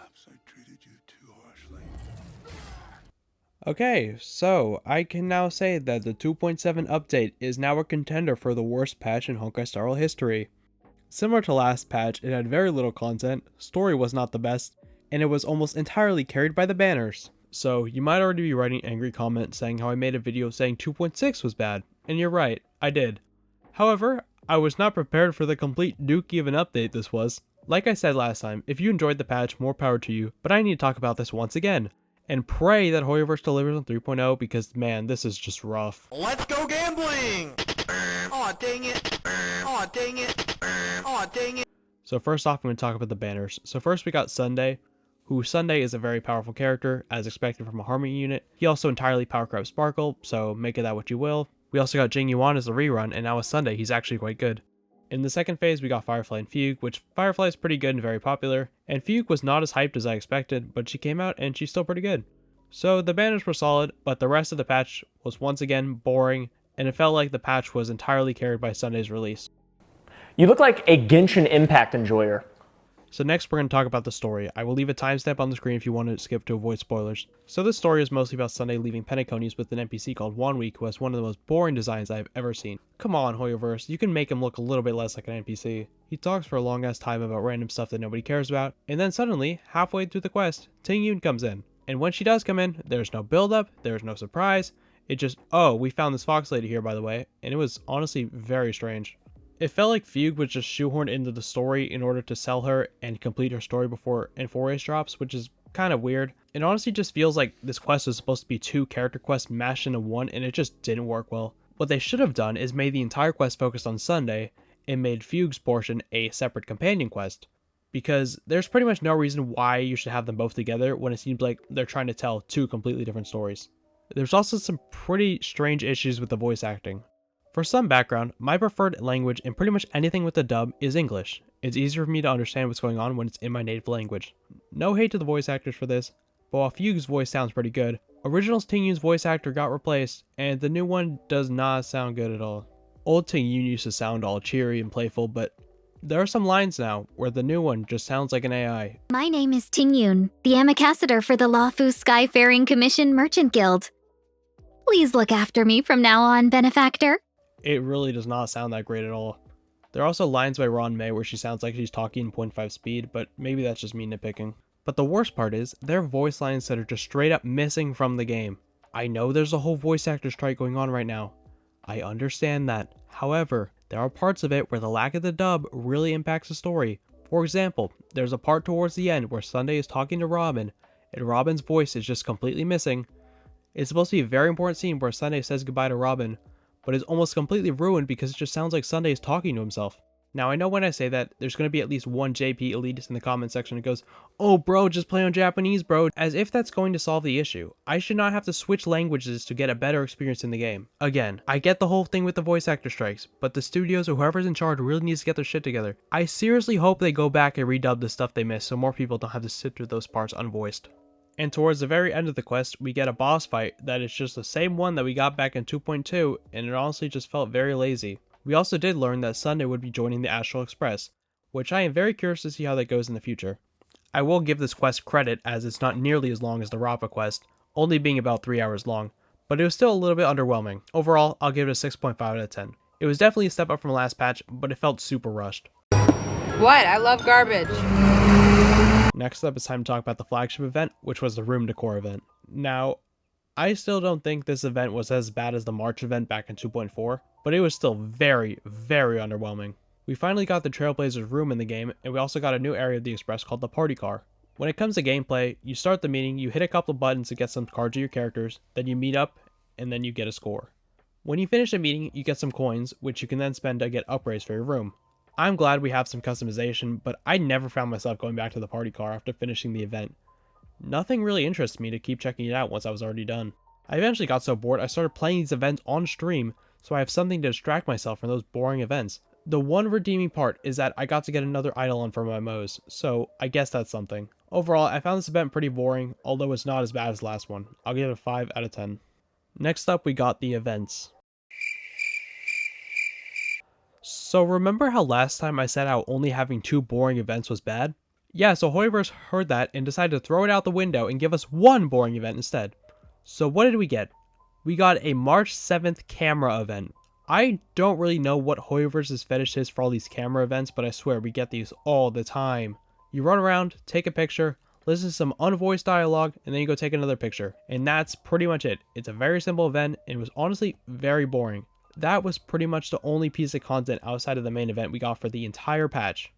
Perhaps I treated you too harshly. Okay, so I can now say that the 2.7 update is now a contender for the worst patch in Honkai Star Rail history. Similar to last patch, it had very little content, story was not the best, and it was almost entirely carried by the banners. So you might already be writing angry comments saying how I made a video saying 2.6 was bad, and you're right, I did. However, I was not prepared for the complete dookie of an update this was. Like I said last time, if you enjoyed the patch, more power to you, but I need to talk about this once again. And pray that Hoyoverse delivers on 3.0 because man, this is just rough. Let's go gambling! Aw, dang it! Aw, dang it! Aw, dang it! So first off, I'm going to talk about the banners. So first we got Sunday, who Sunday is a very powerful character, as expected from a Harmony unit. He also entirely power crafts Sparkle, so make of that what you will. We also got Jing Yuan as a rerun, and now with Sunday, he's actually quite good. In the second phase, we got Firefly and Fugue, which Firefly is pretty good and very popular, and Fugue was not as hyped as I expected, but she came out and she's still pretty good. So the banners were solid, but the rest of the patch was once again boring, and it felt like the patch was entirely carried by Sunday's release. You look like a Genshin Impact enjoyer. So next we're going to talk about the story. I will leave a timestamp on the screen if you want to skip to avoid spoilers. So this story is mostly about Sunday leaving Penaconies with an NPC called Wanweek, who has one of the most boring designs I have ever seen. Come on, Hoyoverse, you can make him look a little bit less like an NPC. He talks for a long ass time about random stuff that nobody cares about, and then suddenly, halfway through the quest, Ting Yun comes in. And when she does come in, there's no build up, there's no surprise, it just, oh, we found this fox lady here by the way, and it was honestly very strange. It felt like Fugue was just shoehorned into the story in order to sell her and complete her story before N4Ace drops, which is kind of weird. It honestly just feels like this quest was supposed to be two character quests mashed into one, and it just didn't work well. What they should have done is made the entire quest focused on Sunday, and made Fugue's portion a separate companion quest. Because there's pretty much no reason why you should have them both together when it seems like they're trying to tell two completely different stories. There's also some pretty strange issues with the voice acting. For some background, my preferred language in pretty much anything with a dub is English. It's easier for me to understand what's going on when it's in my native language. No hate to the voice actors for this, but while Fugue's voice sounds pretty good, original Ting Yun's voice actor got replaced, and the new one does not sound good at all. Old Ting Yun used to sound all cheery and playful, but there are some lines now where the new one just sounds like an AI. My name is Ting Yun, the ambassador for the Lawfu Skyfaring Commission Merchant Guild. Please look after me from now on, benefactor. It really does not sound that great at all. There are also lines by Ron May where she sounds like she's talking in 0.5 speed, but maybe that's just me nitpicking. But the worst part is, there are voice lines that are just straight up missing from the game. I know there's a whole voice actor strike going on right now. I understand that. However, there are parts of it where the lack of the dub really impacts the story. For example, there's a part towards the end where Sunday is talking to Robin, and Robin's voice is just completely missing. It's supposed to be a very important scene where Sunday says goodbye to Robin, but is almost completely ruined because it just sounds like Sunday is talking to himself. Now I know when I say that, there's going to be at least one JP elitist in the comment section that goes, "Oh bro, just play on Japanese bro," as if that's going to solve the issue. I should not have to switch languages to get a better experience in the game. Again, I get the whole thing with the voice actor strikes, but the studios or whoever's in charge really needs to get their shit together. I seriously hope they go back and redub the stuff they missed so more people don't have to sit through those parts unvoiced. And towards the very end of the quest, we get a boss fight that is just the same one that we got back in 2.2, and it honestly just felt very lazy. We also did learn that Sunday would be joining the Astral Express, which I am very curious to see how that goes in the future. I will give this quest credit as it's not nearly as long as the Rappa quest, only being about 3 hours long, but it was still a little bit underwhelming. Overall, I'll give it a 6.5 out of 10. It was definitely a step up from last patch, but it felt super rushed. What? I love garbage. Next up, it's time to talk about the flagship event, which was the Room Decor event. Now, I still don't think this event was as bad as the March event back in 2.4, but it was still very, very underwhelming. We finally got the Trailblazers room in the game, and we also got a new area of the Express called the Party Car. When it comes to gameplay, you start the meeting, you hit a couple of buttons to get some cards of your characters, then you meet up, and then you get a score. When you finish the meeting, you get some coins, which you can then spend to get upgrades for your room. I'm glad we have some customization, but I never found myself going back to the party car after finishing the event. Nothing really interests me to keep checking it out once I was already done. I eventually got so bored I started playing these events on stream, so I have something to distract myself from those boring events. The one redeeming part is that I got to get another Eidolon for my Moes, so I guess that's something. Overall, I found this event pretty boring, although it's not as bad as the last one. I'll give it a 5 out of 10. Next up, we got the events. So remember how last time I said how only having 2 boring events was bad? Yeah, so Hoyoverse heard that and decided to throw it out the window and give us one boring event instead. So what did we get? We got a March 7th camera event. I don't really know what Hoyoverse's fetish is for all these camera events, but I swear we get these all the time. You run around, take a picture, listen to some unvoiced dialogue, and then you go take another picture. And that's pretty much it. It's a very simple event, and it was honestly very boring. That was pretty much the only piece of content outside of the main event we got for the entire patch.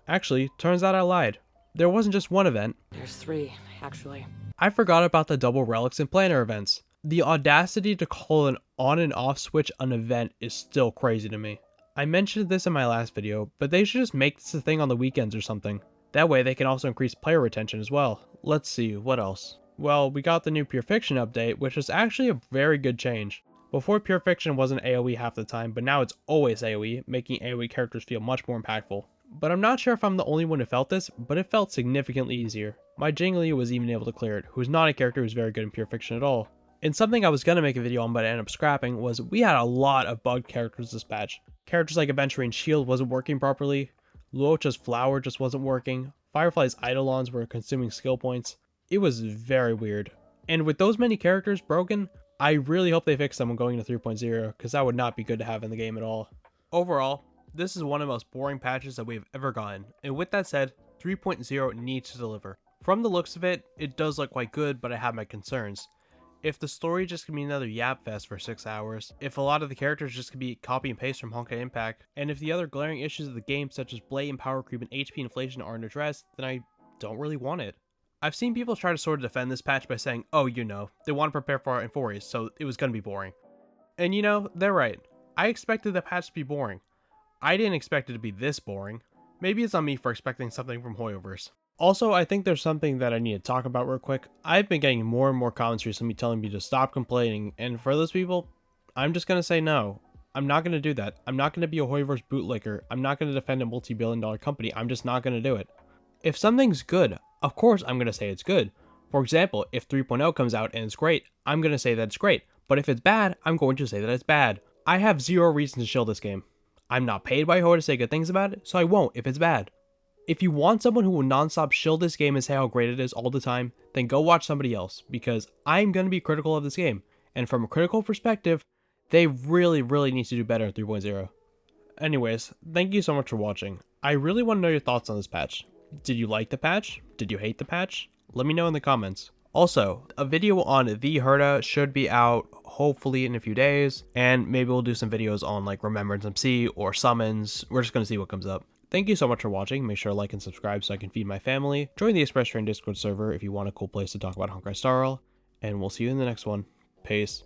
Actually, turns out I lied. There wasn't just one event. There's 3, actually. I forgot about the double relics and planner events. The audacity to call an on and off switch an event is still crazy to me. I mentioned this in my last video, but they should just make this a thing on the weekends or something. That way they can also increase player retention as well. Let's see, what else? Well, we got the new Pure Fiction update, which is actually a very good change. Before, Pure Fiction wasn't AoE half the time, but now it's always AoE, making AoE characters feel much more impactful. But I'm not sure if I'm the only one who felt this, but it felt significantly easier. My Jingli was even able to clear it, who's not a character who's very good in Pure Fiction at all. And something I was going to make a video on but I ended up scrapping was we had a lot of bugged characters this patch. Characters like Adventuring Shield wasn't working properly, Luocha's Flower just wasn't working, Firefly's Eidolons were consuming skill points. It was very weird. And with those many characters broken, I really hope they fix them going to 3.0, because that would not be good to have in the game at all. Overall, this is one of the most boring patches that we've ever gotten, and with that said, 3.0 needs to deliver. From the looks of it, it does look quite good, but I have my concerns. If the story just can be another yap fest for 6 hours, if a lot of the characters just can be copy and paste from Honkai Impact, and if the other glaring issues of the game such as blatant power creep and HP inflation aren't addressed, then I don't really want it. I've seen people try to sort of defend this patch by saying, oh, you know, they want to prepare for our Infores, so it was going to be boring. And you know, they're right. I expected the patch to be boring. I didn't expect it to be this boring. Maybe it's on me for expecting something from Hoyoverse. Also, I think there's something that I need to talk about real quick. I've been getting more and more comments recently telling me to stop complaining, and for those people, I'm just going to say no. I'm not going to do that. I'm not going to be a Hoyoverse bootlicker. I'm not going to defend a multi-billion-dollar company. I'm just not going to do it. If something's good, of course I'm going to say it's good. For example, if 3.0 comes out and it's great, I'm going to say that it's great. But if it's bad, I'm going to say that it's bad. I have zero reason to shill this game. I'm not paid by Hoyo to say good things about it, so I won't if it's bad. If you want someone who will non-stop shill this game and say how great it is all the time, then go watch somebody else, because I'm going to be critical of this game. And from a critical perspective, they really need to do better in 3.0. Anyways, thank you so much for watching. I really want to know your thoughts on this patch. Did you like the patch? Did you hate the patch? Let me know in the comments. Also, a video on the Herda should be out hopefully in a few days, and maybe we'll do some videos on like Remembrance MC or Summons. We're just going to see what comes up. Thank you so much for watching. Make sure to like and subscribe so I can feed my family. Join the Express Train Discord server if you want a cool place to talk about Honkai Star Rail, and we'll see you in the next one. Peace.